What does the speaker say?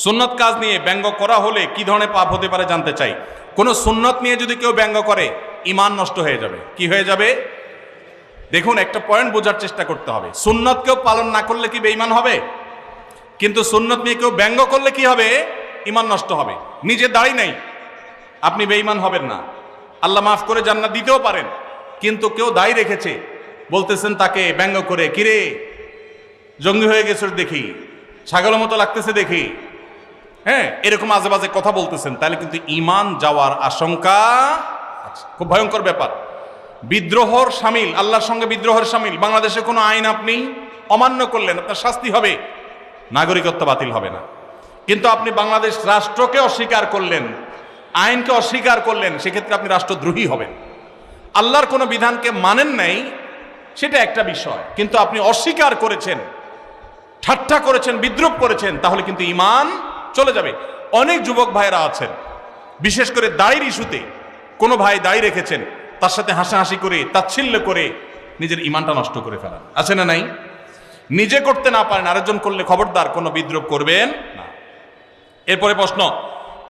সুন্নত কাজ নিয়ে ব্যঙ্গ করা হলে কি ধরনের পাপ হতে পারে জানতে চাই। কোন সুন্নত নিয়ে যদি কেউ ব্যঙ্গ করে ঈমান নষ্ট হয়ে যাবে। কি হয়ে যাবে? দেখুন, একটা পয়েন্ট বোঝার চেষ্টা করতে হবে। সুন্নত কেউ পালন না করলে কি বেঈমান হবে? কিন্তু সুন্নত নিয়ে কেউ ব্যঙ্গ করলে কি হবে? ঈমান নষ্ট হবে। নিজে দাড়ি নাই, আপনি বেঈমান হবেন না, আল্লাহ মাফ করে জান্নাত দিতেও পারেন। কিন্তু কেউ দাড়ি রেখেছে, বলতেছেন তাকে ব্যঙ্গ করে, কিরে জঙ্গি হয়ে গেছে দেখি, ছাগলের মতো লাগতেছে দেখি, হ্যাঁ, এরকম আজে বাজে কথা বলতেছেন, তাহলে কিন্তু ঈমান যাওয়ার আশঙ্কা আছে। খুব ভয়ঙ্কর ব্যাপার। বিদ্রোহর শামিল, আল্লাহর সঙ্গে বিদ্রোহের শামিল। বাংলাদেশে কোনো আইন আপনি অমান্য করলেন, আপনার শাস্তি হবে, নাগরিকত্ব বাতিল হবে না। কিন্তু আপনি বাংলাদেশ রাষ্ট্রকে অস্বীকার করলেন, আইনকে অস্বীকার করলেন, সেক্ষেত্রে আপনি রাষ্ট্রদ্রোহী হবেন। আল্লাহর কোনো বিধানকে মানেন নাই, সেটা একটা বিষয়, কিন্তু আপনি অস্বীকার করেছেন, ঠাট্টা করেছেন, বিদ্রুপ করেছেন, তাহলে কিন্তু ঈমান চলে যাবে। অনেক যুবক ভাইরা আছেন, বিশেষ করে দাড়ির ইস্যুতে কোনো ভাই দাড়ি রেখেছেন, তার সাথে হাসাহাসি করে, তাচ্ছিল্য করে নিজের ঈমানটা নষ্ট করে ফেলেন। আছে না নাই? নিজে করতে না পারেন, আরেকজন করলে খবরদার কোনো বিদ্রুপ করবেন না। এরপরে প্রশ্ন,